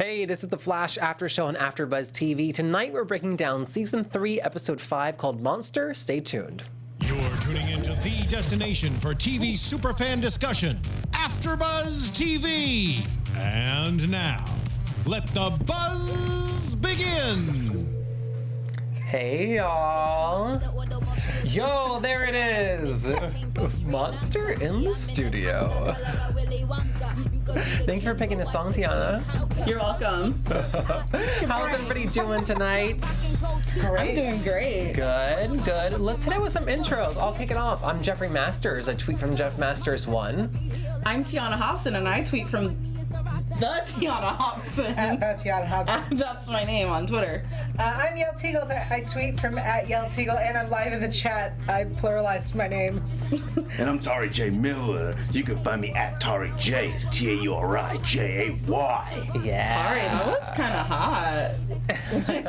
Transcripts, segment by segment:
Hey, this is the Flash After Show on AFTERBUZZ TV. Tonight we're breaking down Season 3, Episode 5 called Monster. Stay tuned. You're tuning into the destination for TV superfan discussion, AFTERBUZZ TV. And now, let the buzz begin. Hey, y'all. Yo, there it is. Monster in the studio. Thank you for picking the song, Tiona. You're welcome. How's everybody doing tonight? Great. I'm doing great. Good, good. Let's hit it with some intros. I'll kick it off. I'm Jeffrey Masters. I tweet from Jeff Masters 1. I'm Tiona Hobson, and I tweet from the Tiona Hobson. At Tiona Hobson. That's my name on Twitter. I'm Yael Tygiel. I tweet from at Yael Tygiel, and I'm live in the chat. I pluralized my name. And I'm Tauri Miller. You can find me at Tauri J. It's Tauri Jay. Yeah. Tauri, that was kind of hot.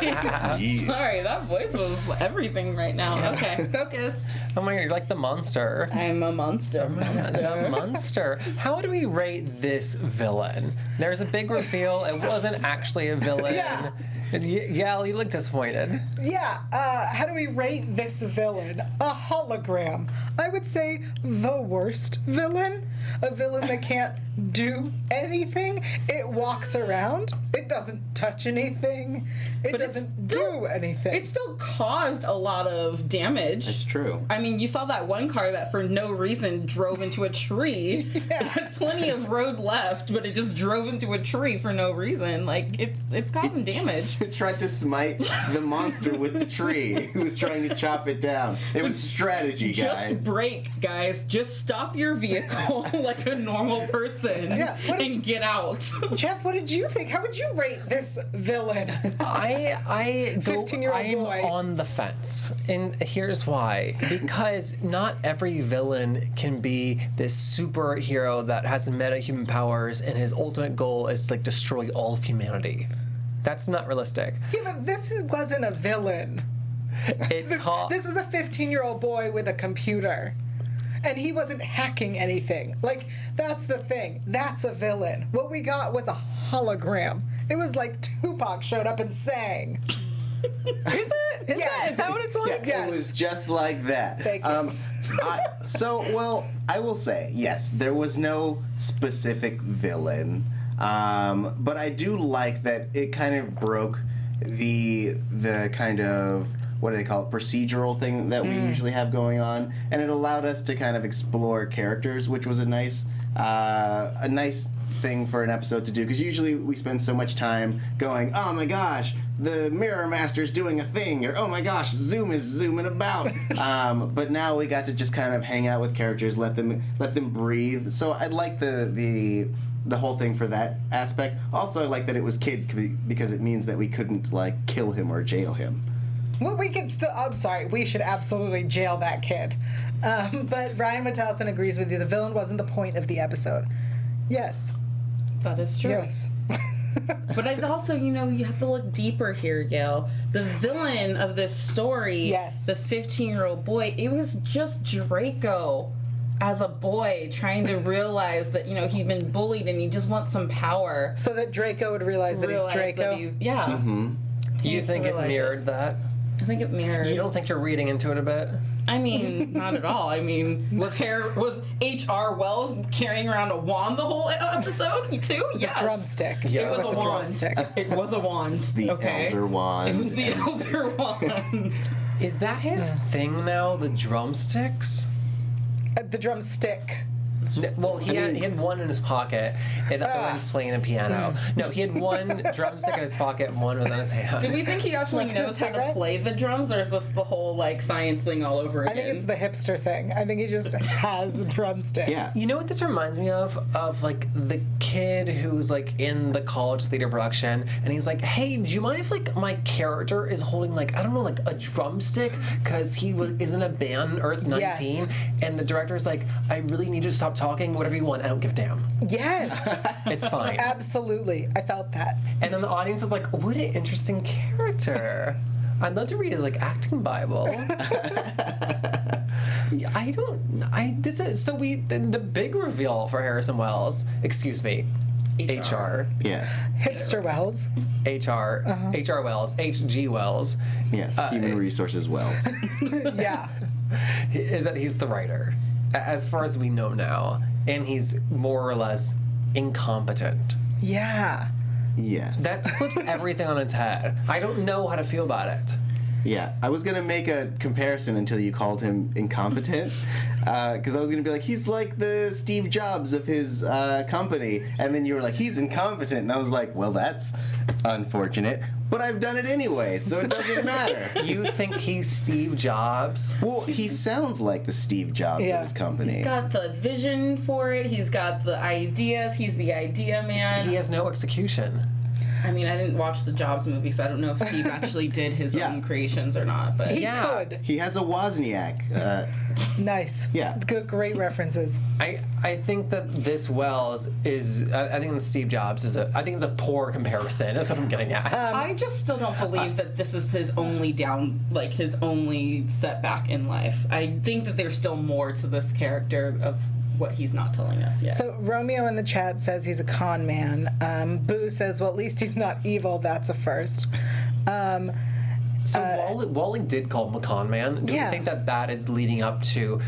Yeah. Sorry, that voice was everything right now. Yeah. Okay, focused. Oh my god, you're like the monster. I'm a monster. A monster. How do we rate this villain? There's a big reveal. It wasn't actually a villain. Yeah. Yael, you look disappointed. Yeah, how do we rate this villain? A hologram. I would say the worst villain. A villain that can't do anything. It walks around. It doesn't touch anything. It doesn't do anything. It still caused a lot of damage. That's true. I mean, you saw that one car that for no reason drove into a tree. Yeah. It had plenty of road left, but it just drove into a tree for no reason. Like, it's causing damage. It tried to smite the monster with the tree. He was trying to chop it down. It was strategy, guys. Just brake, guys. Just stop your vehicle like a normal person and get out. Jeff, what did you think? How would you rate this villain? I 15-year-old I'm boy. on the fence, and here's why. Because not every villain can be this superhero that has metahuman powers, and his ultimate goal is to, like, destroy all of humanity. That's not realistic. Yeah, but this wasn't a villain. This was a 15-year-old boy with a computer. And he wasn't hacking anything. Like, that's the thing. That's a villain. What we got was a hologram. It was like Tupac showed up and sang. Is it? Is that what it's like? Yeah, It was just like that. Thank you. I will say, yes, there was no specific villain. But I do like that it kind of broke the kind of, what do they call it, procedural thing that we usually have going on, and it allowed us to kind of explore characters, which was a nice thing for an episode to do, because usually we spend so much time going, oh my gosh, the Mirror Master's doing a thing, or oh my gosh, Zoom is zooming about. But now we got to just kind of hang out with characters, let them breathe. So I like the whole thing for that aspect. Also, I like that it was kid, because it means that we couldn't, like, kill him or jail him. Well, we can still. I'm sorry. We should absolutely jail that kid. But Ryan Mattelson agrees with you. The villain wasn't the point of the episode. Yes. That is true. Yes. But I'd also, you have to look deeper here, Yael. The villain of this story, Yes. the 15-year-old boy, it was just Draco as a boy trying to realize that, he'd been bullied and he just wants some power. So that Draco would realize that he's Draco. Yeah. Mm-hmm. You think it mirrored that? I think it mirrored. You don't think you're reading into it a bit? I mean, not at all. I mean, was H.R. Wells carrying around a wand the whole episode too? It was Yes. a drumstick. Yeah. It was a wand. drumstick. It was a wand. The okay. Elder Wand. It was the Elder Wand. Is that his thing now, the drumsticks? The drumstick. Well, he had one in his pocket, and the other one's playing a piano. No, he had one drumstick in his pocket, and one was on his hand. Do we think he actually Smoking a knows how to cigarette? play the drums, or is this the whole, science thing all over again? I think it's the hipster thing. I think he just has drumsticks. Yeah. You know what this reminds me of? Of, like, the kid who's, like, in the college theater production, and he's like, hey, do you mind if, like, my character is holding, like, I don't know, like, a drumstick? Because he is in a band, Earth 19, Yes. and the director's like, I really need you to stop talking, whatever you want, I don't give a damn. Yes. It's fine. Absolutely. I felt that. And then the audience is like, what an interesting character. I'd love to read his, like, acting Bible. The big reveal for Harrison Wells, excuse me, HR. Yes. Hipster Wells. HR. HR Wells. HG Wells. Yes. Human Resources Wells. Yeah. Is that he's the writer, as far as we know now, and he's more or less incompetent. Yeah. Yes. That flips everything on its head. I don't know how to feel about it. Yeah, I was gonna make a comparison until you called him incompetent, because I was gonna be like, he's like the Steve Jobs of his company, and then you were like, he's incompetent, and I was like, well, that's unfortunate, but I've done it anyway, so it doesn't matter. You think he's Steve Jobs? Well, he sounds like the Steve Jobs of his company. He's got the vision for it. He's got the ideas. He's the idea man. He has no execution. I mean, I didn't watch the Jobs movie, so I don't know if Steve actually did his own creations or not. But He could. He has a Wozniak. Nice. Yeah. Good, great references. I think that this Wells is. I think that Steve Jobs is I think it's a poor comparison. That's what I'm getting at. I just still don't believe that this is his only his only setback in life. I think that there's still more to this character of what he's not telling us yet. So Romeo in the chat says he's a con man. Boo says, well, at least he's not evil. That's a first. Wally did call him a con man. Do you think that is leading up to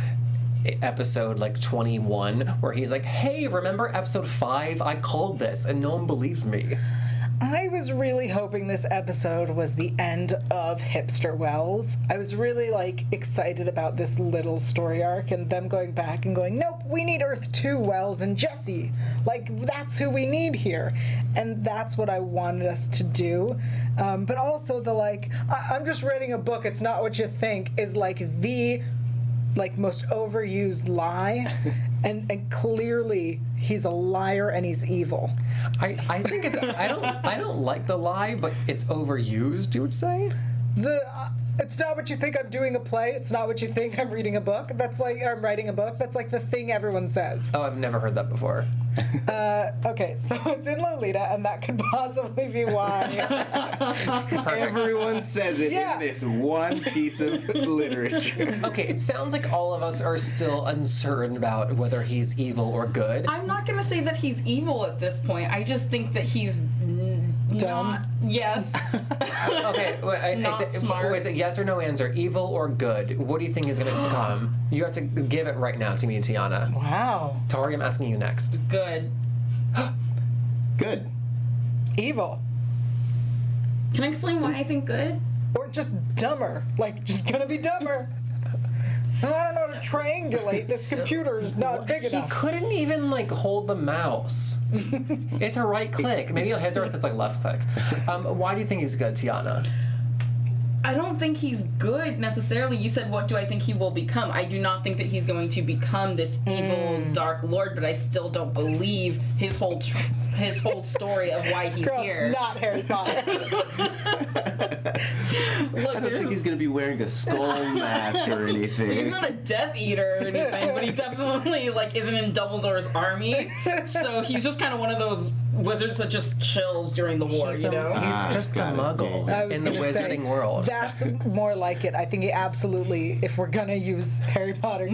episode like 21, where he's like, hey, remember episode 5? I called this and no one believed me. I was really hoping this episode was the end of Hipster Wells. I was really excited about this little story arc and them going back and going, nope, we need Earth 2 Wells and Jesse. That's who we need here. And that's what I wanted us to do. But also the I'm just reading a book, it's not what you think, is the most overused lie. And clearly he's a liar and he's evil. I think it's I don't like the lie, but it's overused, you would say? It's not what you think I'm doing a play. It's not what you think I'm reading a book. That's I'm writing a book. That's the thing everyone says. Oh, I've never heard that before. Okay, so it's in Lolita, and that could possibly be why. Everyone says it in this one piece of literature. Okay, it sounds like all of us are still uncertain about whether he's evil or good. I'm not going to say that he's evil at this point. I just think that he's dumb. Yes. Okay, Not smart. It's a yes or no answer. Evil or good? What do you think he's going to become? You have to give it right now to me and Tiana. Wow. Tauri, I'm asking you next. Good. Good. Evil. Can I explain why I think good? Or just dumber. Just gonna be dumber. I don't know how to triangulate. This computer is not big enough. He couldn't even hold the mouse. It's a right click. Maybe on his Earth it's left click. Why do you think he's good, Tiana? I don't think he's good necessarily. You said, what do I think he will become? I do not think that he's going to become this evil dark lord, but I still don't believe his whole story of why he's Girl, here. It's not Harry Potter. Look, I don't think he's going to be wearing a skull mask or anything. He's not a Death Eater or anything, but he definitely isn't in Dumbledore's army. So he's just kind of one of those wizards that just chills during the war, He's you know? He's just a muggle in the wizarding world. That's more like it. I think he absolutely, if we're gonna use Harry Potter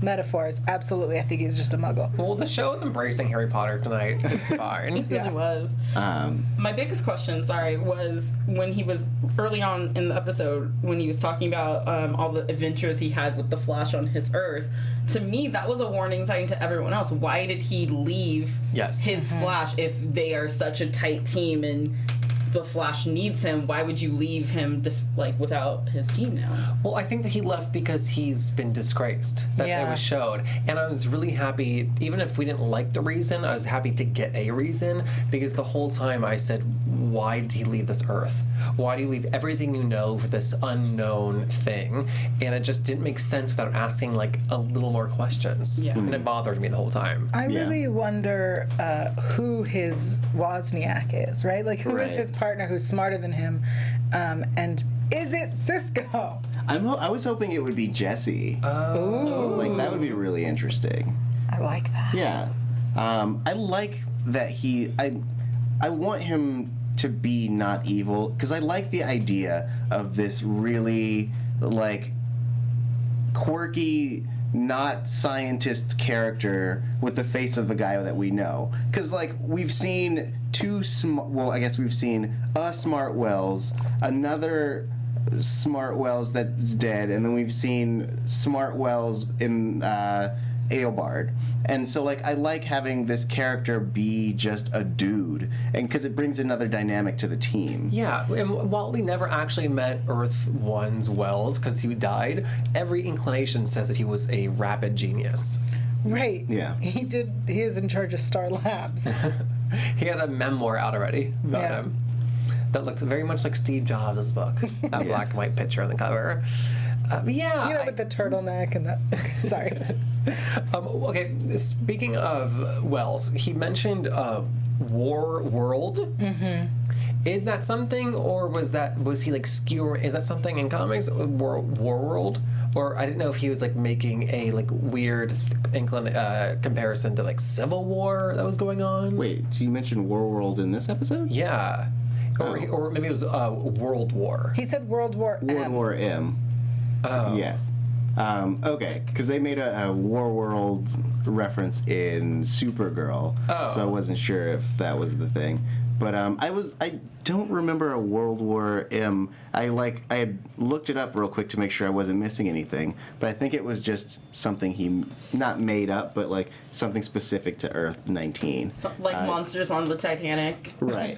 metaphors, absolutely, I think he's just a muggle. Well, the show's embracing Harry Potter tonight. It's fine. It really was. My biggest question, was when he was early on in the episode, when he was talking about all the adventures he had with the Flash on his Earth. To me, that was a warning sign to everyone else. Why did he leave his Flash if they are such a tight team and the Flash needs him? Why would you leave him without his team now? Well, I think that he left because he's been disgraced. That it was showed. And I was really happy, even if we didn't like the reason, I was happy to get a reason, because the whole time I said, why did he leave this Earth? Why do you leave everything you know for this unknown thing? And it just didn't make sense without asking a little more questions. Yeah. And it bothered me the whole time. I really wonder who his Wozniak is, right? Who is his partner who's smarter than him? And is it Cisco? I was hoping it would be Jesse. Oh. That would be really interesting. I like that. Yeah. I like that I want him to be not evil, because I like the idea of this really quirky not scientist character with the face of the guy that we know. Because, like, we've seen we've seen a Smart Wells, another Smart Wells that's dead, and then we've seen Smart Wells in Eobard. And so, like, I like having this character be just a dude, and because it brings another dynamic to the team. Yeah, and while we never actually met Earth 1's Wells, because he died, every inclination says that he was a rapid genius. Right. Yeah. He is in charge of Star Labs. He had a memoir out already about him that looks very much like Steve Jobs' book. That black and white picture on the cover. With the turtleneck and that. Sorry. Okay, speaking of Wells, he mentioned War World. Mm-hmm. Is that something, or was he like skewering? Is that something in comics, War World? Or I didn't know if he was like making a like weird comparison to like Civil War that was going on. Wait, you mentioned War World in this episode? Yeah, or maybe it was World War. He said World War M. World War M. Oh. Yes. Okay, because they made a War World reference in Supergirl, so I wasn't sure if that was the thing. But I don't remember a World War M. I had looked it up real quick to make sure I wasn't missing anything, but I think it was just something he not made up, but like something specific to Earth 19. Like monsters on the Titanic. Right.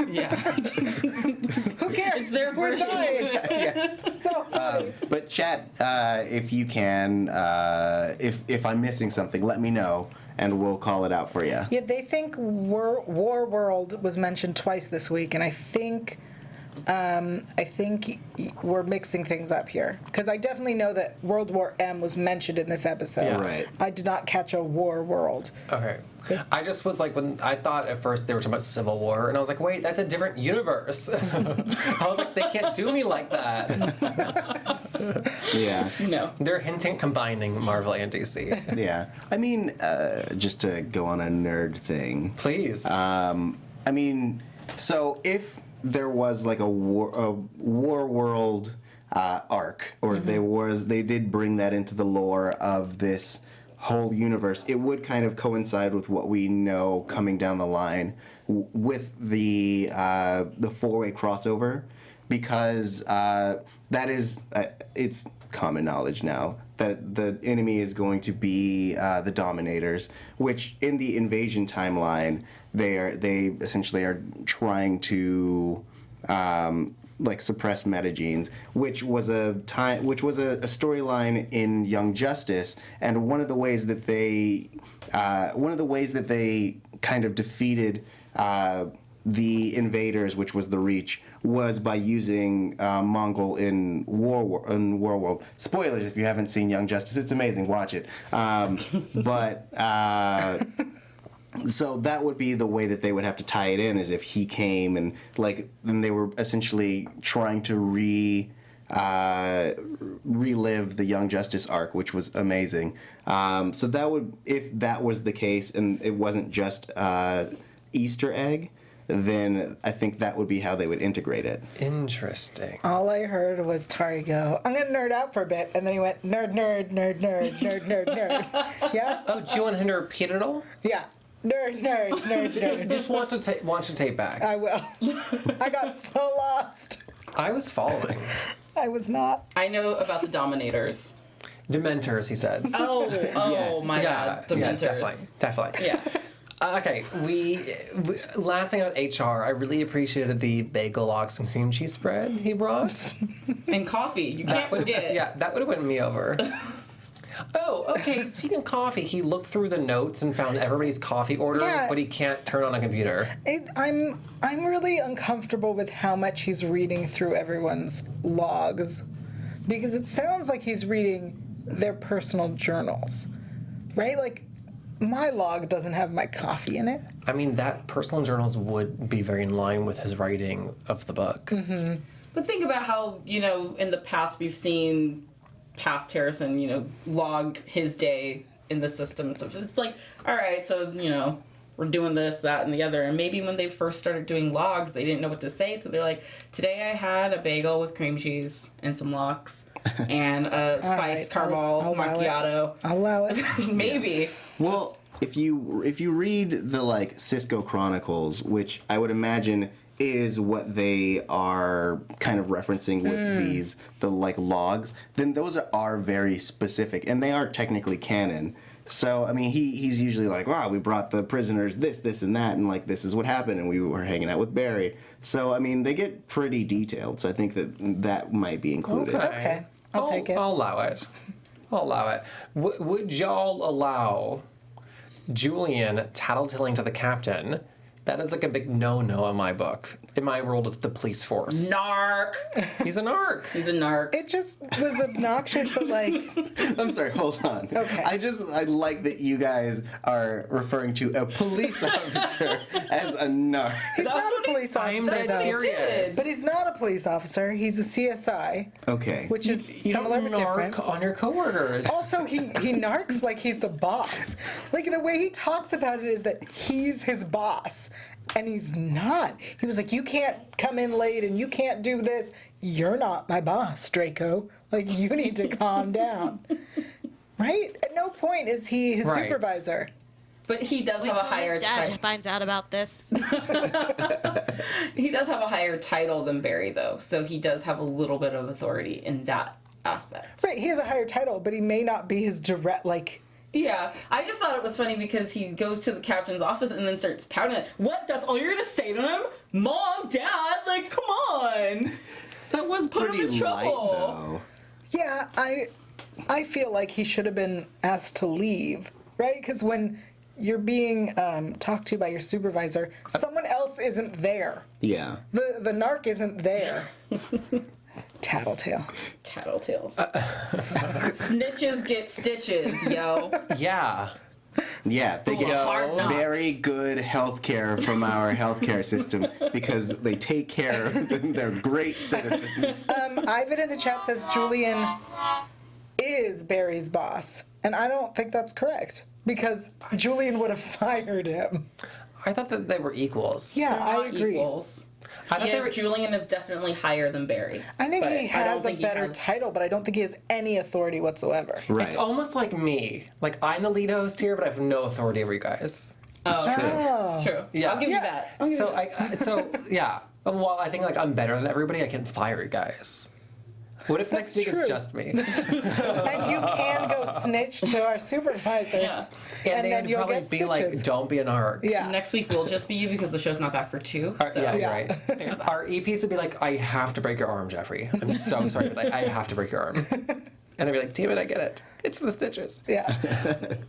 Yeah. Who cares? Their We're version. Yeah. So funny. But chat, if you can, if I'm missing something, let me know, and we'll call it out for you. Yeah, they think War World was mentioned twice this week, and I think we're mixing things up here, because I definitely know that World War M was mentioned in this episode. Yeah. Right. I did not catch a War World. Okay. I just was like, when I thought at first they were talking about Civil War, and I was like, wait, that's a different universe. I was like, they can't do me like that. Yeah. No. They're hinting combining Marvel and DC. Yeah. I mean, just to go on a nerd thing. Please. I mean, so if there was like a war world arc, or they did bring that into the lore of this whole universe, it would kind of coincide with what we know coming down the line with the four-way crossover, because that is it's common knowledge now that the enemy is going to be the Dominators, which in the invasion timeline they essentially are trying to like suppress metagenes, which was a storyline in Young Justice, and one of the ways that they kind of defeated the invaders, which was the Reach, was by using Mongol in War World. Spoilers if you haven't seen Young Justice, it's amazing, watch it. So that would be the way that they would have to tie it in, is if he came and then they were essentially trying to relive the Young Justice arc, which was amazing. So that would, if that was the case and it wasn't just Easter egg, then I think that would be how they would integrate it. Interesting. All I heard was Tauri go, I'm going to nerd out for a bit, and then he went, nerd, nerd, nerd, nerd, nerd, nerd, nerd. Yeah? Oh, do you want him to repeat it all? Yeah. Nerd, nerd, nerd, nerd. Just watch the tape back. I will. I got so lost. I was following. I was not. I know about the Dominators. Dementors, he said. Oh, Yes. my God. Dementors. Yeah, definitely. Yeah. Okay, we last thing on HR, I really appreciated the bagel, lox, and cream cheese spread he brought. And coffee. You can't forget. Yeah, that would have went me over. Oh, okay. Speaking of coffee, he looked through the notes and found everybody's coffee order, but he can't turn on a computer. I'm really uncomfortable with how much he's reading through everyone's logs, because it sounds like he's reading their personal journals, right? Like, my log doesn't have my coffee in it. I mean, that personal journals would be very in line with his writing of the book. Mm-hmm. But think about how, in the past we've seen past Harrison, log his day in the system. So it's like, all right, so, we're doing this, that, and the other. And maybe when they first started doing logs, they didn't know what to say. So they're like, today I had a bagel with cream cheese and some lox. and a spiced caramel macchiato. I'll allow it. Maybe. Well, if you read the like Cisco Chronicles, which I would imagine is what they are kind of referencing with the like logs, then those are very specific, and they are technically canon. So, I mean, he's usually like, wow, we brought the prisoners this, and that, and like this is what happened, and we were hanging out with Barry. So, I mean, they get pretty detailed, so I think that might be included. Okay. I'll take it. I'll allow it. I'll allow it. Would y'all allow Julian tattletelling to the captain? That is like a big no-no in my book. In my world, it's the police force. Narc. He's a narc. He's a narc. It just was obnoxious, but like... I'm sorry, hold on. Okay. I like that you guys are referring to a police officer as a narc. He's not a police I'm officer, dead though. serious. But he's not a police officer. He's a CSI. Okay. Which is You similar don't but narc different. on your coworkers. Also, he narcs like he's the boss. Like, the way he talks about it is that he's his boss. And he's not. He was like, you can't come in late and you can't do this. You're not my boss, Draco. Like, you need to calm down. Right? At no point is he his supervisor. But he does have a higher title. Dad finds out about this. He does have a higher title than Barry, though. So he does have a little bit of authority in that aspect. Right, he has a higher title, but he may not be his direct, like... Yeah, I just thought it was funny because he goes to the captain's office and then starts pouting it. What? That's all you're gonna say to him? Mom, Dad, like, come on. That was Put him pretty in light, trouble. though. Yeah, I feel like he should have been asked to leave, right? Because when you're being talked to by your supervisor, someone else isn't there. Yeah. The narc isn't there. Tattletale. Tattletales. Snitches get stitches, yo. Yeah. Yeah, they get Hard knocks. very good health care from our healthcare system because they take care of them. They're great citizens. Ivan in the chat says Julian is Barry's boss. And I don't think that's correct. Because Julian would have fired him. I thought that they were equals. Yeah, They're I not agree. Equals. I thought they were... Julian is definitely higher than Barry. I think but he I don't has a think he better has- title, but I don't think he has any authority whatsoever. Right. It's almost like me. Like, I'm the lead host here, but I have no authority over you guys. Oh, true. Oh. True. Yeah. I'll give you that. I'll give you that. So yeah. While I think like I'm better than everybody, I can fire you guys. What if next week true. it's just me? And you can go snitch to our supervisors. Yeah. And then they'd you'll probably get be like, stitches. "Don't be an arc." Yeah. Next week will just be you because the show's not back for 2. So. Yeah, you're Yeah. right. There's that. Our EPs would be like, "I have to break your arm, Jeffrey. I'm so sorry, but I have to break your arm." And I'd be like, "Damn it, I get it. It's the stitches." Yeah.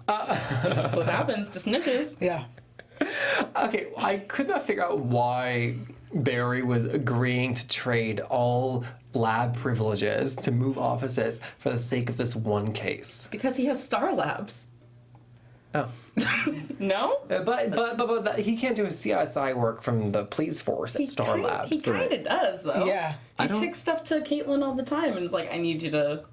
That's what happens to snitches. Yeah. Okay, I could not figure out why Barry was agreeing to trade all lab privileges to move offices for the sake of this one case. Because he has Star Labs. Oh. No? But he can't do his CSI work from the police force at Star Labs. He kind of does, though. Yeah. He takes stuff to Caitlin all the time and is like, I need you to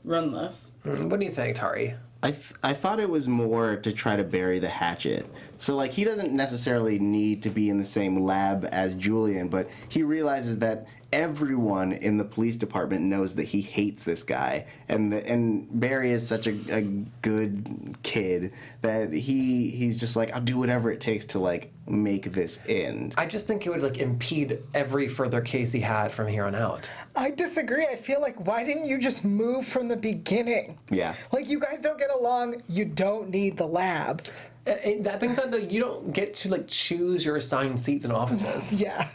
run this. What do you think, Tauri? I thought it was more to try to bury the hatchet. So, like, he doesn't necessarily need to be in the same lab as Julian, but he realizes that everyone in the police department knows that he hates this guy, and Barry is such a good kid that he's just like, I'll do whatever it takes to like make this end. I just think it would like impede every further case he had from here on out. I disagree. I feel like, why didn't you just move from the beginning? Yeah. Like, you guys don't get along. You don't need the lab. That being said, though, you don't get to like choose your assigned seats in offices. Yeah.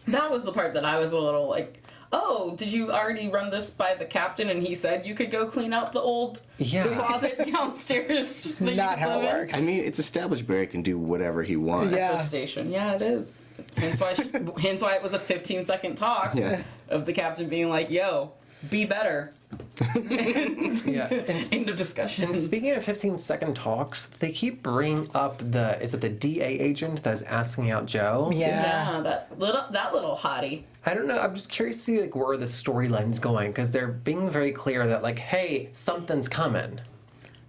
That was the part that I was a little like, oh, did you already run this by the captain and he said you could go clean out the old closet downstairs? It's not how it works. I mean, it's established Barry can do whatever he wants. Yeah. The station. Yeah, it is. Hence why it was a 15-second talk of the captain being like, yo, be better. Yeah. And End of discussion. And speaking of 15-second talks, they keep bringing up is it the DA agent that's asking out Joe? Yeah, that little hottie. I don't know. I'm just curious to see like where the storyline's going because they're being very clear that like, hey, something's coming.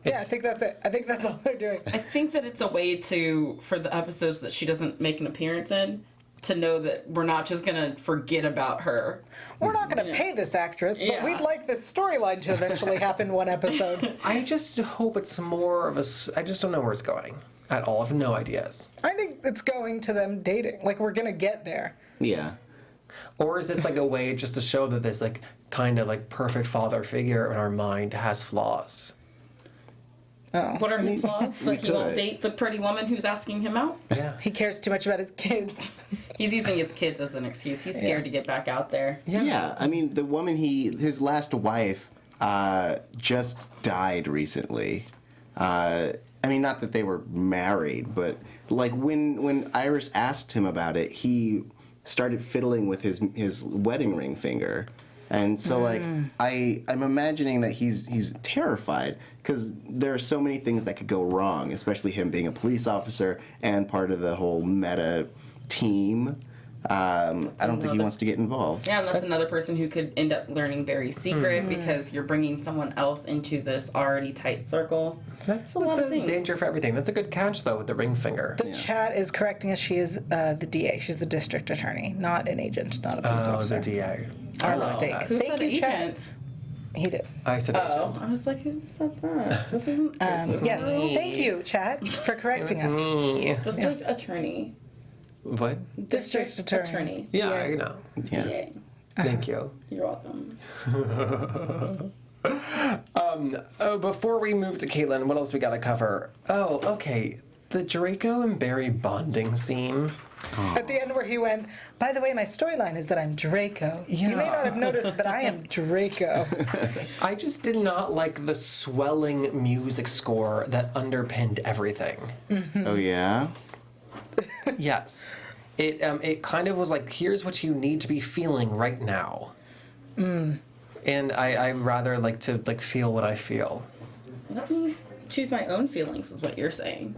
Yeah, I think that's it. I think that's all they're doing. I think that it's a way for the episodes that she doesn't make an appearance in to know that we're not just going to forget about her. We're not going to pay this actress, but we'd like this storyline to eventually happen one episode. I just hope it's more of a... I just don't know where it's going at all. I have no ideas. I think it's going to them dating. Like, we're going to get there. Yeah. Or is this like a way just to show that this like kind of like perfect father figure in our mind has flaws? Oh. What are his flaws? Like he won't date the pretty woman who's asking him out? Yeah. He cares too much about his kids. He's using his kids as an excuse. He's scared to get back out there. Yeah. I mean, the woman his last wife just died recently. I mean, not that they were married, but like when Iris asked him about it, he started fiddling with his wedding ring finger. And so, like, I'm imagining that he's terrified because there are so many things that could go wrong, especially him being a police officer and part of the whole meta team. I don't think he wants to get involved. Yeah, and that's another person who could end up learning very secret because you're bringing someone else into this already tight circle. That's a danger for everything. That's a good catch, though, with the ring finger. The chat is correcting us. She is the DA. She's the district attorney, not an agent, not a police officer. Oh, the DA. Our mistake. Who Thank said you, agent? chat. He did. I said agent. I was like, who said that? This isn't... Yes. Thank you, chat, for correcting us. Me. District attorney. What? District attorney. Yeah, DA. I know. Yeah. DA. Thank you. You're welcome. Before we move to Caitlin, what else we got to cover? Oh, okay. The Jericho and Barry bonding scene. At the end where he went, by the way, my storyline is that I'm Draco. You may not have noticed, but I am Draco. I just did not like the swelling music score that underpinned everything. Oh, yeah? Yes. It kind of was like, here's what you need to be feeling right now. And I rather like to like feel what I feel. Let me choose my own feelings, is what you're saying.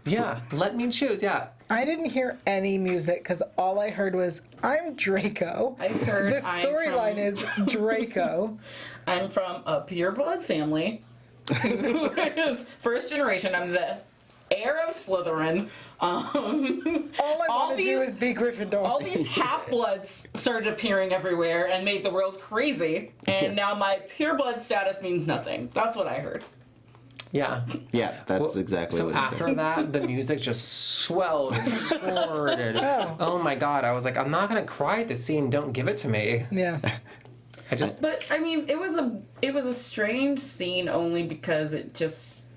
Yeah, let me choose, yeah. I didn't hear any music because all I heard was, I'm Draco. I heard the storyline is Draco. I'm from a pure blood family who is first generation. I'm this. Heir of Slytherin. All I want to do is be Gryffindor. All these half-bloods started appearing everywhere and made the world crazy, and now my pure blood status means nothing. That's what I heard. Yeah. Yeah, that's exactly so what it after that, the music just swelled and soared. And, oh my God, I was like, I'm not going to cry at this scene. Don't give it to me. Yeah. But, I mean, it was a strange scene only because it just...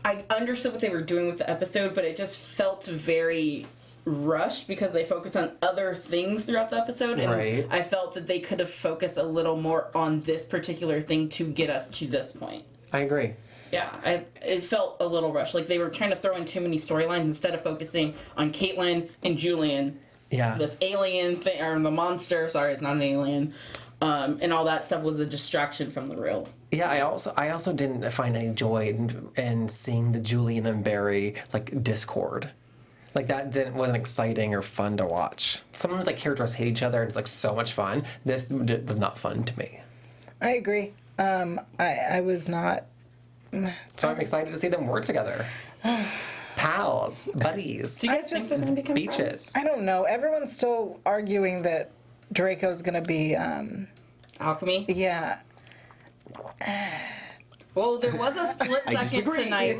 I understood what they were doing with the episode, but it just felt very rushed because they focused on other things throughout the episode. And right. I felt that they could have focused a little more on this particular thing to get us to this point. I agree. Yeah, it felt a little rushed. Like they were trying to throw in too many storylines instead of focusing on Caitlin and Julian. Yeah. This alien thing, or the monster, sorry, it's not an alien. And all that stuff was a distraction from the real. Yeah, I also didn't find any joy in seeing the Julian and Barry like discord. Like that wasn't exciting or fun to watch. Sometimes like characters hate each other and it's like so much fun. This was not fun to me. I agree. I was not. So I'm excited to see them work together. Pals, buddies. Do you guys think they're going to become beaches. friends? I don't know. Everyone's still arguing that Draco's going to be. Alchemy? Yeah. Well, there was a split second tonight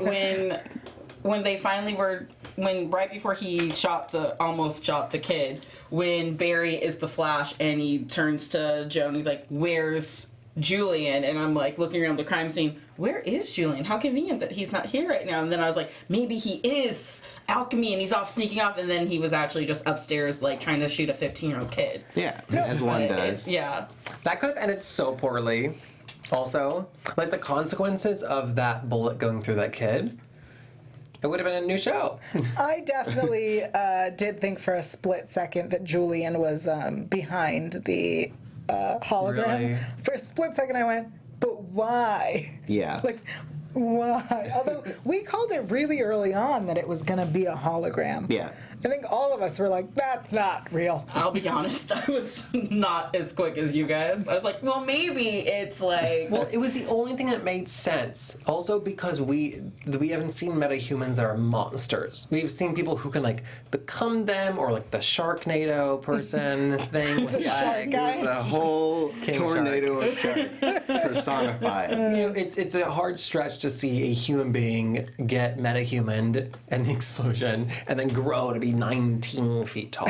when they finally were right before he almost shot the kid, when Barry is the Flash and he turns to Joe and he's like, "Where's Julian?" And I'm like looking around the crime scene, where is Julian? How convenient that he's not here right now. And then I was like, maybe he is Alchemy and he's off sneaking off, and then he was actually just upstairs like trying to shoot a 15-year-old kid. Yeah, as one does. Yeah. That could have ended so poorly. Also, like the consequences of that bullet going through that kid, it would have been a new show. I definitely did think for a split second that Julian was behind the hologram. Really? For a split second I went, but why? Yeah. Like, why? Although we called it really early on that it was going to be a hologram. Yeah. I think all of us were like, that's not real. I'll be honest, I was not as quick as you guys. I was like, well, maybe it's like... Well, it was the only thing that made sense. Also because we haven't seen metahumans that are monsters. We've seen people who can, like, become them, or, like, the Sharknado person thing with the shark guy. The whole tornado of sharks personified. You know, it's a hard stretch to see a human being get metahumaned and the explosion, and then grow to be 19 feet tall.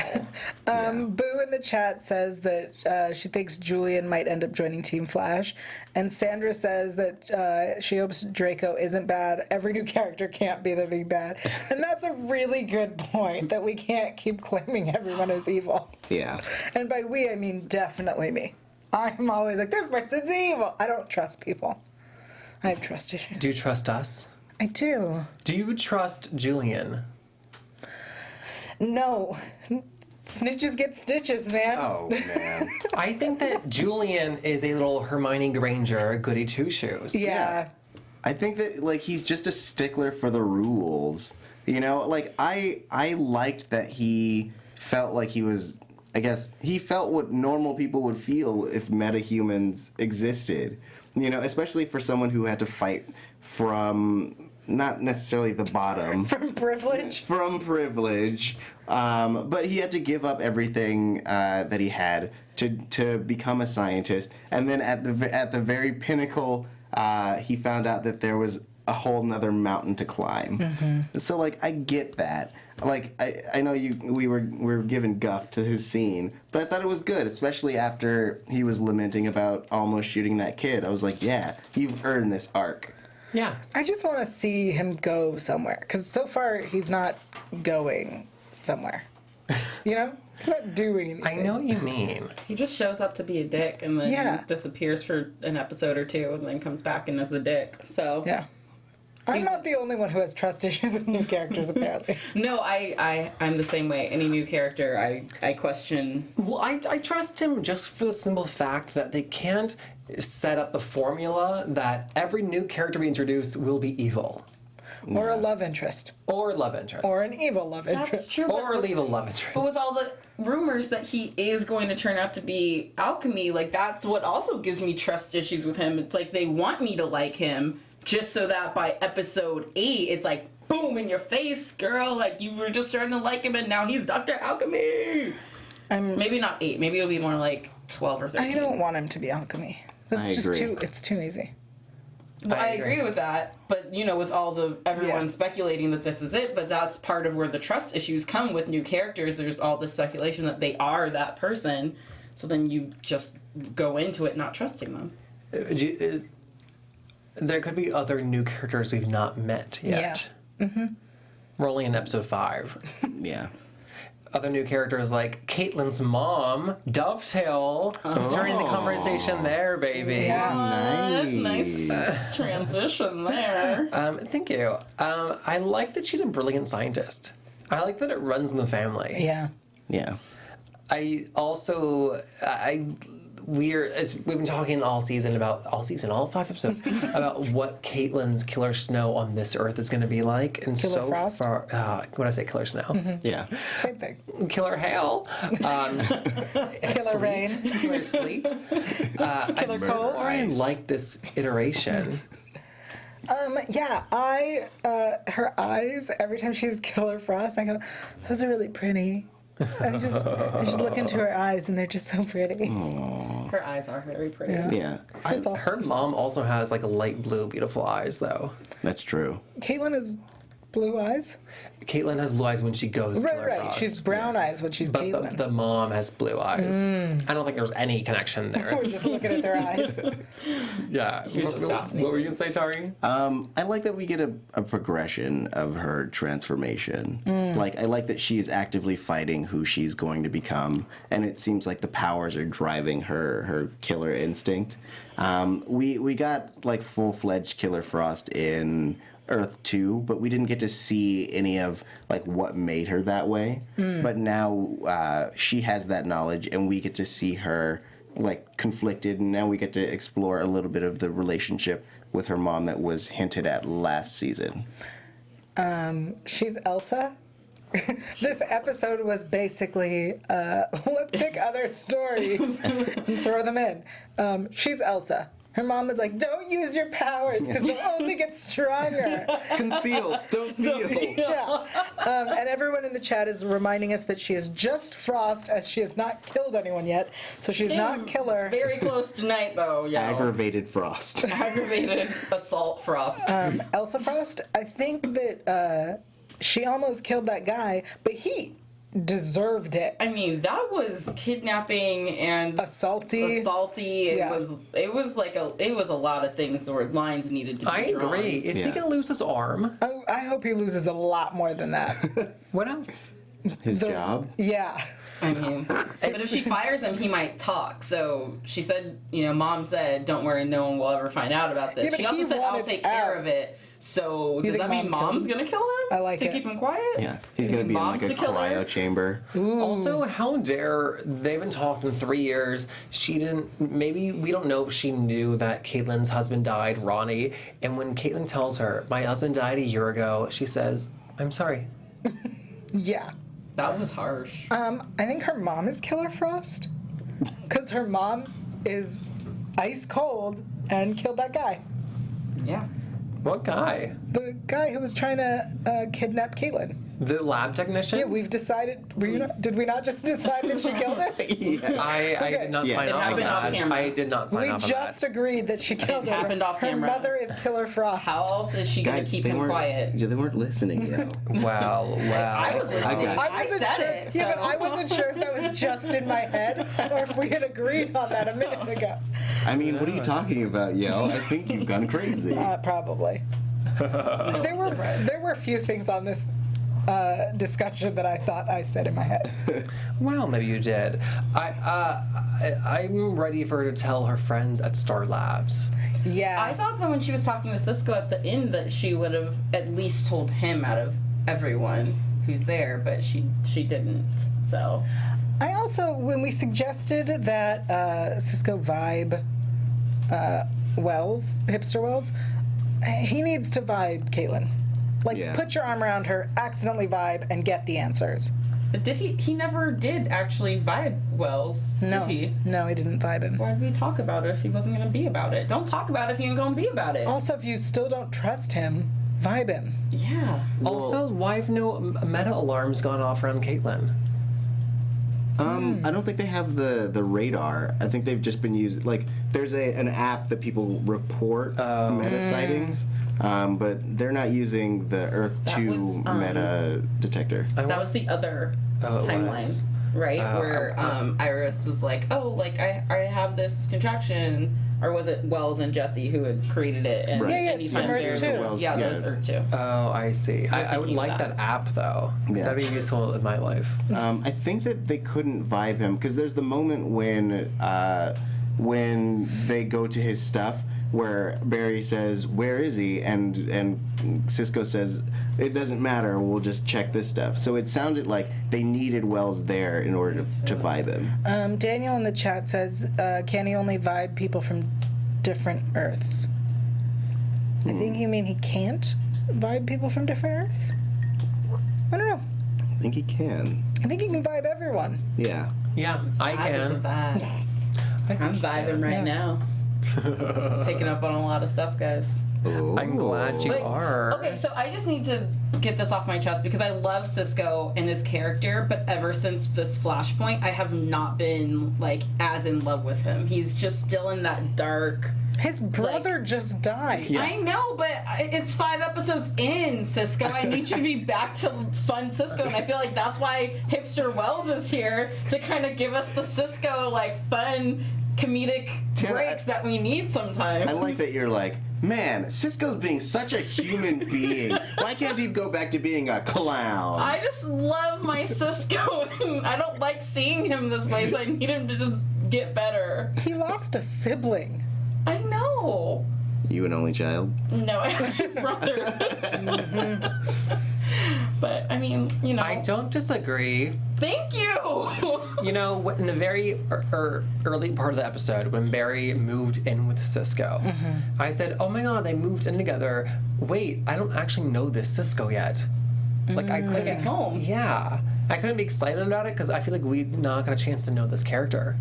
Boo in the chat says that she thinks Julian might end up joining Team Flash, and Sandra says that she hopes Draco isn't bad. Every new character can't be the big bad, and that's a really good point, that we can't keep claiming everyone is evil. Yeah. And by we, I mean definitely me. I'm always like, this person's evil. I don't trust people. I have trust issues. Do you trust us? I do. Do you trust Julian? No. Snitches get stitches, man. Oh, man. I think that Julian is a little Hermione Granger goody two-shoes. Yeah. I think that, like, he's just a stickler for the rules. You know, like, I liked that he felt like he was, I guess, he felt what normal people would feel if metahumans existed. You know, especially for someone who had to fight from not necessarily the bottom. From privilege? From privilege. But he had to give up everything that he had to become a scientist. And then at the very pinnacle, he found out that there was a whole nother mountain to climb. Mm-hmm. So, like, I get that. Like, I know we were giving guff to his scene, but I thought it was good, especially after he was lamenting about almost shooting that kid. I was like, yeah, you've earned this arc. Yeah. I just want to see him go somewhere, because so far he's not going somewhere. You know? He's not doing anything. I know what you mean. He just shows up to be a dick and then Yeah. disappears for an episode or two and then comes back and is a dick. So Yeah. I'm not the only one who has trust issues with new characters, apparently. No, I'm the same way. Any new character, I question. Well, I trust him just for the simple fact that they can't set up the formula that every new character we introduce will be evil. Or a love interest. Or love interest. Or an evil love interest. That's true. Or leave a love interest. But with all the rumors that he is going to turn out to be alchemy, like, that's what also gives me trust issues with him. It's like they want me to like him just so that by episode 8, it's like, boom, in your face, girl. Like, you were just starting to like him and now he's Dr. Alchemy. Maybe not 8. Maybe it'll be more like 12 or 13. I don't want him to be alchemy. That's just agree. it's too easy. Well, I agree with that, but you know, with all the everyone speculating that this is it, but that's part of where the trust issues come with new characters. There's all this speculation that they are that person, so then you just go into it not trusting them. There could be other new characters we've not met yet. Yeah. Mm-hmm. We're only in episode 5. Yeah. Other new characters like Caitlin's mom, Dovetail, during the conversation there, baby. Yeah. Nice transition there. Thank you. I like that she's a brilliant scientist. I like that it runs in the family. Yeah. Yeah. As we've been talking all 5 episodes, about what Caitlin's Killer Snow on this Earth is going to be like, and Killer Frost? far, when I say Killer Snow, Yeah. Same thing. Killer Hail, Killer Rain. Killer Sleet, Killer Cold. I like this iteration. Yeah, her eyes, every time she's Killer Frost, I go, those are really pretty. I just look into her eyes and they're just so pretty. Her eyes are very pretty. Yeah. That's all. Her mom also has like a light blue, beautiful eyes, though. That's true. Caitlin has blue eyes. Caitlin has blue eyes when she goes Killer Right. Frost. She's brown eyes when she's But Caitlin. the mom has blue eyes. I don't think there's any connection there. We're just looking at their eyes. Yeah. What were you going to say, Tauri? I like that we get a progression of her transformation. Like, I like that she is actively fighting who she's going to become, and it seems like the powers are driving her killer instinct. We got, like, full-fledged Killer Frost in Earth 2, but we didn't get to see any of, like, what made her that way. But now she has that knowledge, and we get to see her, like, conflicted, and now we get to explore a little bit of the relationship with her mom that was hinted at last season. She's Elsa. This episode was basically, let's pick other stories and throw them in. She's Elsa. Her mom was like, don't use your powers because they'll only get stronger. Conceal, don't feel. Yeah. And everyone in the chat is reminding us that she is just Frost, as she has not killed anyone yet. So she's not killer. Very close tonight, though. Yeah. Aggravated Frost. Aggravated assault Frost. Elsa Frost, I think that she almost killed that guy, but he deserved it. I mean, that was kidnapping and assaulty. It was a lot of things. There were lines needed to be drawn. I agree. Is he gonna lose his arm? I hope he loses a lot more than that. What else? His job? Yeah. I mean, but if she fires him, he might talk. So she said, Mom said, don't worry, no one will ever find out about this. Yeah, she also said, I'll take care of it. So does that mean Mom's going to kill him? I like to it. keep him quiet? Yeah. He's going to be in like a cryo chamber. Ooh. Also, how dare, they haven't talked in 3 years. She didn't, maybe, we don't know if she knew that Caitlyn's husband died, Ronnie. And when Caitlyn tells her, my husband died a year ago, she says, I'm sorry. Yeah. That was harsh. I think her mom is Killer Frost. Because her mom is ice cold and killed that guy. Yeah. What guy? The guy who was trying to kidnap Caitlyn. The lab technician? Yeah, we've decided. Did we not just decide that she killed her? Yeah. I did not sign It off on happened off that. camera. I did not sign We off on just that. agreed that she killed her. happened off Her camera. mother is Killer Frost. How else is she going to keep they him weren't- quiet? Yeah, they weren't listening, yet. Well. I was listening. I got I wasn't said sure. it. Yeah, but so- I wasn't sure if that was just in my head or if we had agreed on that a minute ago. I mean, what are you talking about, Yael? I think you've gone crazy. Probably. There were a few things on this discussion that I thought I said in my head. Well, maybe you did. I'm ready for her to tell her friends at Star Labs. Yeah. I thought that when she was talking to Cisco at the end that she would have at least told him out of everyone who's there, but she didn't. So I also, when we suggested that Cisco vibe Wells, hipster Wells, he needs to vibe Caitlyn. Like, put your arm around her, accidentally vibe, and get the answers. But did he never did actually vibe Wells, No. did he? No, he didn't vibe him. Why did we talk about it if he wasn't going to be about it? Don't talk about it if he ain't going to be about it. Also, if you still don't trust him, vibe him. Yeah. Also, why have no meta alarms gone off around Caitlyn? I don't think they have the radar. I think they've just been using, like, there's an app that people report meta sightings, but they're not using the Earth 2 meta detector. That was the other timeline, right? Where Iris was like, oh, like, I have this contraction. Or was it Wells and Jesse who had created it? And, Right. Yeah, and it's he from found Earth theirs. 2. Wells, Yeah, that was yeah. Earth 2. Oh, I see. I would thinking like of that that. app, though. Yeah. That'd be useful in my life. I think that they couldn't vibe him because there's the moment when they go to his stuff where Barry says, "Where is he?" and Cisco says, "It doesn't matter. We'll just check this stuff." So it sounded like they needed Wells there in order to vibe him. Daniel in the chat says, can he only vibe people from different Earths? I think you mean he can't vibe people from different Earths? I don't know. I think he can. I think he can vibe everyone. Yeah. Yeah, I can. Vibe. I think I'm you vibing can. right now. Picking up on a lot of stuff, guys. I'm glad you But- are. Okay, so I just need to get this off my chest because I love Cisco and his character, but ever since this flashpoint, I have not been, like, as in love with him. He's just still in that dark... His brother just died. Yeah. I know, but it's 5 episodes in, Cisco. I need you to be back to fun Cisco, and I feel like that's why Hipster Wells is here, to kind of give us the Cisco, like, fun comedic Tiona, breaks that we need sometimes. I like that you're like, man, Cisco's being such a human being. Why can't he go back to being a clown? I just love my Cisco, and I don't like seeing him this way, so I need him to just get better. He lost a sibling. I know. You an only child? No, I have 2 brothers. But, I mean, you know. I don't disagree. Thank you! You know, in the very early part of the episode, when Barry moved in with Cisco, I said, oh my god, they moved in together. Wait, I don't actually know this Cisco yet. Like I couldn't get home. Yeah, I couldn't be excited about it because I feel like we not got a chance to know this character.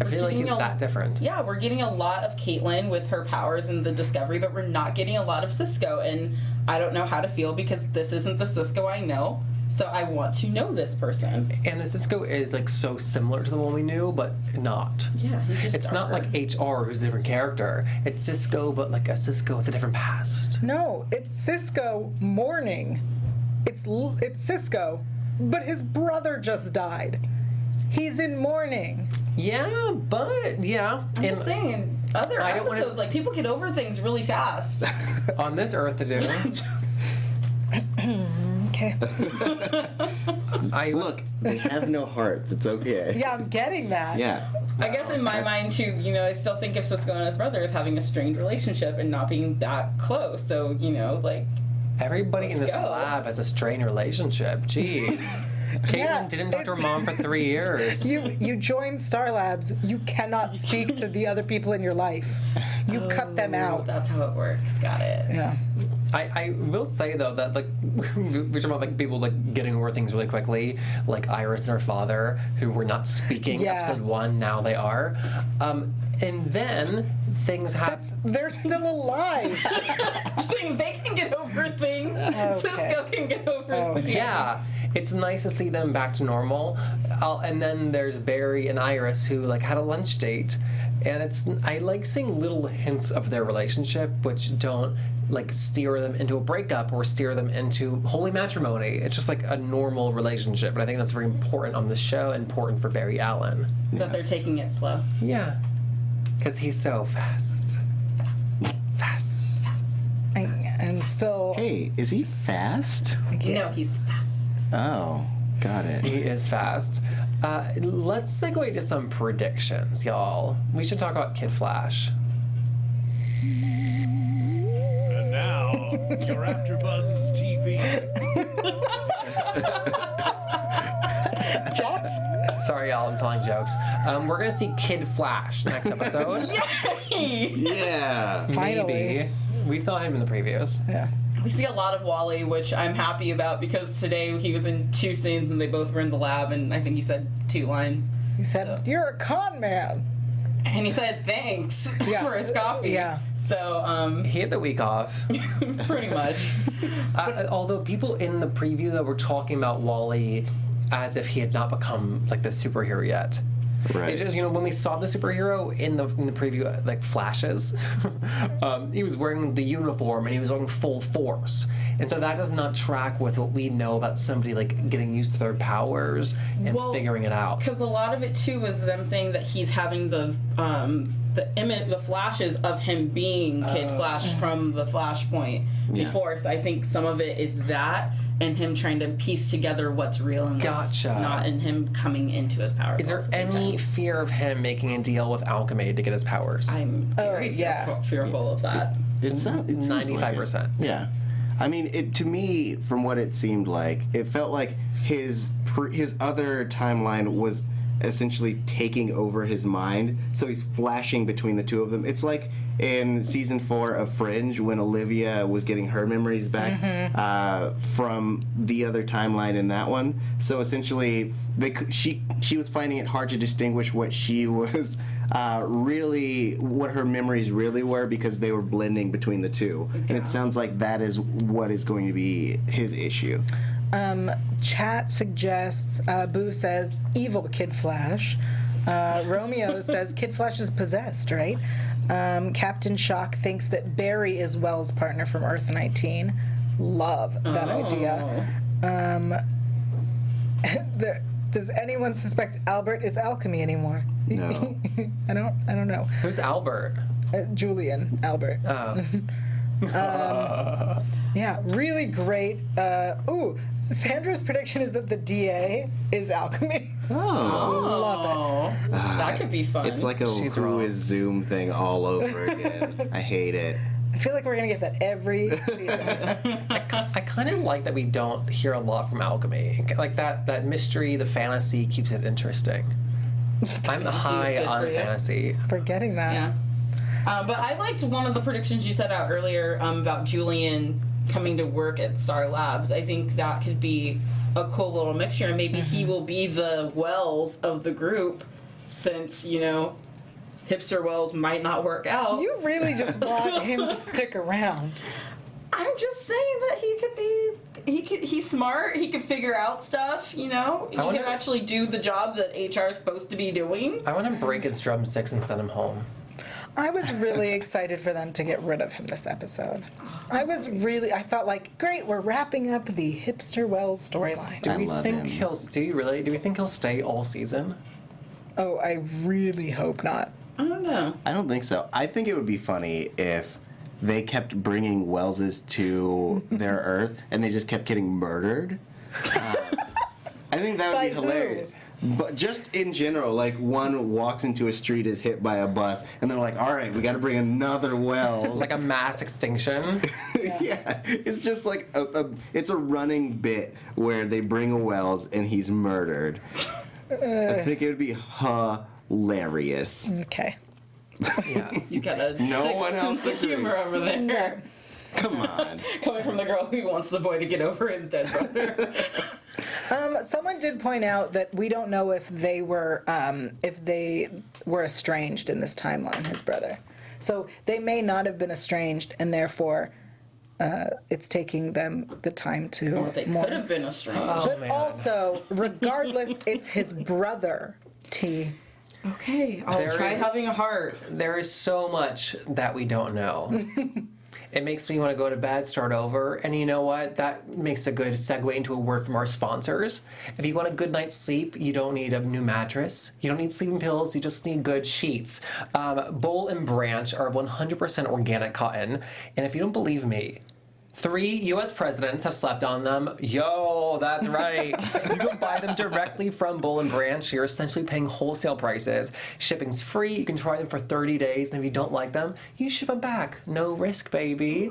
I feel like he's that different. Yeah, we're getting a lot of Caitlin with her powers and the discovery, but we're not getting a lot of Cisco, and I don't know how to feel because this isn't the Cisco I know. So I want to know this person. And the Cisco is like so similar to the one we knew, but not. Yeah, he's just It's darker. not like HR, who's a different character. It's Cisco, but like a Cisco with a different past. No, it's Cisco mourning. It's Cisco, but his brother just died. He's in mourning. Yeah, but yeah. I'm just saying, in other I don't wanna- episodes, like, people get over things really fast. On this earth to do. Okay. Look, they have no hearts. It's okay. Yeah, I'm getting that. Yeah. I guess in my mind, too, you know, I still think of Cisco and his brother as having a strained relationship and not being that close. So, you know, like... Everybody in this Let's go. lab has a strained relationship. Jeez. Caitlin Yeah, didn't talk to her it's- mom for 3 years. You join Star Labs, you cannot speak to the other people in your life. You cut them out. That's how it works. Got it. Yeah. I will say though that like we're talking about like people like getting over things really quickly, like Iris and her father who were not speaking Yeah. episode 1, now they are, and then things happen. They're still alive. I'm saying they can get over things. Cisco can get over things. Yeah, it's nice to see them back to normal, and then there's Barry and Iris who like had a lunch date, and I like seeing little hints of their relationship which don't like steer them into a breakup or steer them into holy matrimony. It's just like a normal relationship, and I think that's very important on the show, important for Barry Allen. That they're taking it slow. Yeah, because he's so fast. I'm still. Hey, is he fast? No, he's fast. Oh, got it. He is fast. Let's segue to some predictions, y'all. We should talk about Kid Flash. And now, your AfterBuzz TV. Jeff? Sorry, y'all, I'm telling jokes. We're gonna see Kid Flash next episode. Yay! Yeah. Finally. Maybe. We saw him in the previews. Yeah. We see a lot of Wally, which I'm happy about because today he was in 2 scenes and they both were in the lab, and I think he said 2 lines. He said, So- "You're a con man." And he said thanks Yeah. for his coffee. Yeah. So, He had the week off. pretty much. Although people in the preview that were talking about Wally as if he had not become like the superhero yet. Right. It's just, you know, when we saw the superhero in the preview, like flashes, he was wearing the uniform and he was going full force, and so that does not track with what we know about somebody like getting used to their powers and figuring it out. Because a lot of it too was them saying that he's having the image, the flashes of him being Kid Flash from the Flashpoint before. So I think some of it is that, and him trying to piece together what's real and what's Gotcha. not, and him coming into his powers. Is all there at the same any time. fear of him making a deal with alchemy to get his powers? I'm very fearful of that. It seems 95%. Like it. Yeah. I mean, to me, from what it seemed like, it felt like his other timeline was essentially taking over his mind, so he's flashing between the two of them. It's like in season 4 of Fringe when Olivia was getting her memories back from the other timeline in that one. So essentially, she was finding it hard to distinguish what she was what her memories really were because they were blending between the two. And it sounds like that is what is going to be his issue. Chat suggests, Boo says, evil Kid Flash. Romeo says Kid Flash is possessed, right? Captain Shock thinks that Barry is Wells' partner from Earth 19. Love that idea. Does anyone suspect Albert is alchemy anymore? No. I don't know. Who's Albert? Julian Albert. Yeah, really great. Sandra's prediction is that the DA is alchemy. Love it. That could be fun. It's like a She's Who wrong. is Zoom thing all over again. I hate it. I feel like we're gonna get that every season. I kind of like that we don't hear a lot from alchemy. Like that mystery, the fantasy keeps it interesting. I'm high good on for you. fantasy. Forgetting that. Yeah. But I liked one of the predictions you set out earlier about Julian coming to work at Star Labs. I think that could be a cool little mixture, and maybe he will be the Wells of the group, since, you know, hipster Wells might not work out. You really just want him to stick around. I'm just saying that he's smart, he could figure out stuff, you know? He could actually do the job that HR is supposed to be doing. I want to break his drumsticks and send him home. I was really excited for them to get rid of him this episode. I thought, like, great, we're wrapping up the hipster Wells storyline. Do we think he'll stay all season? Oh, I really hope not. I don't know. I don't think so. I think it would be funny if they kept bringing Welleses to their Earth and they just kept getting murdered. I think that would be hilarious. But just in general, like, one walks into a street, is hit by a bus, and they're like, all right, we got to bring another Wells. Like a mass extinction? Yeah. It's just like it's a running bit where they bring a Wells and he's murdered. I think it would be hilarious. Okay. Yeah. You got a No one else sense of humor over there. No. Come on. Coming from the girl who wants the boy to get over his dead brother. Someone did point out that we don't know if they were estranged in this timeline, his brother. So they may not have been estranged, and therefore it's taking them the time to. Or they could have been estranged. But also, regardless, it's his brother, T. Okay, I'll try having a heart. There is so much that we don't know. It makes me want to go to bed, start over, and you know what? That makes a good segue into a word from our sponsors. If you want a good night's sleep, you don't need a new mattress. You don't need sleeping pills. You just need good sheets. Boll and Branch are 100% organic cotton, and if you don't believe me, 3 U.S. presidents have slept on them. Yo, that's right. You can buy them directly from Boll and Branch. You're essentially paying wholesale prices. Shipping's free. You can try them for 30 days. And if you don't like them, you ship them back. No risk, baby.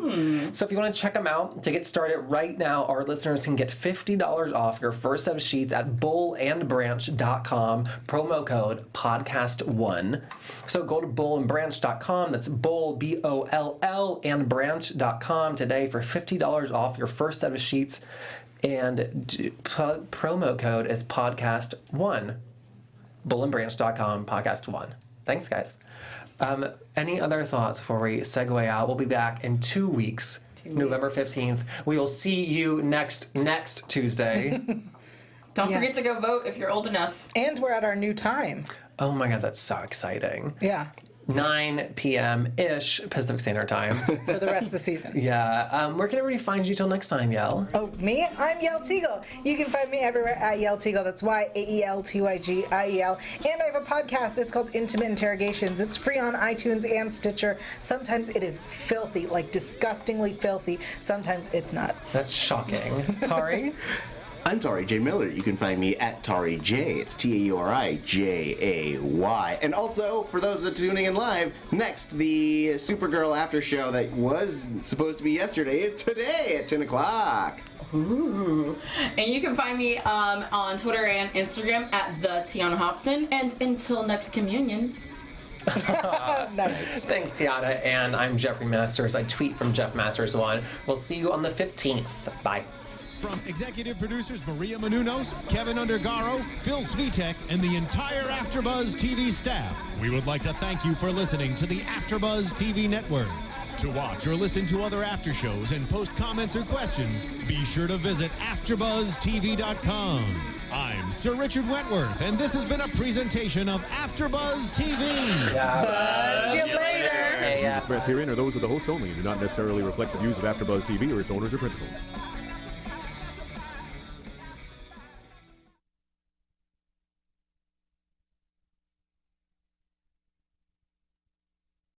So if you want to check them out, to get started right now, our listeners can get $50 off your first set of sheets at bollandbranch.com. Promo code podcast1. So go to bollandbranch.com. That's boll, B-O-L-L, and branch.com today for $50 off your first set of sheets, and promo code is podcast1. Bollandbranch.com, podcast1. Thanks, guys. Any other thoughts before we segue out? We'll be back in 2 weeks, November 15th. We will see you next Tuesday. Don't forget to go vote if you're old enough. And we're at our new time. Oh my God, that's so exciting. Yeah. 9 p.m.-ish Pacific Standard Time. For the rest of the season. Yeah. Where can everybody find you till next time, Yael? Oh, me? I'm Yael Tygiel. You can find me everywhere at Yael Tygiel. That's YAELTYGIEL. And I have a podcast. It's called Intimate Interrogations. It's free on iTunes and Stitcher. Sometimes it is filthy, like disgustingly filthy. Sometimes it's not. That's shocking. Tauri? I'm Tauri J. Miller. You can find me at Tauri J. It's TAURIJAY. And also, for those that are tuning in live, next, the Supergirl after show that was supposed to be yesterday is today at 10 o'clock. Ooh. And you can find me on Twitter and Instagram at the Tiona Hobson. And until next communion. Nice. Thanks, Tiana. And I'm Jeffrey Masters. I tweet from Jeff Masters 1. We'll see you on the 15th. Bye. From executive producers Maria Menounos, Kevin Undergaro, Phil Svitek, and the entire AfterBuzz TV staff, we would like to thank you for listening to the AfterBuzz TV network. To watch or listen to other after shows and post comments or questions, be sure to visit AfterBuzzTV.com. I'm Sir Richard Wentworth, and this has been a presentation of AfterBuzz TV. Buzz you later. Expressed herein are those of the hosts only and do not necessarily reflect the views of AfterBuzz TV or its owners or principals.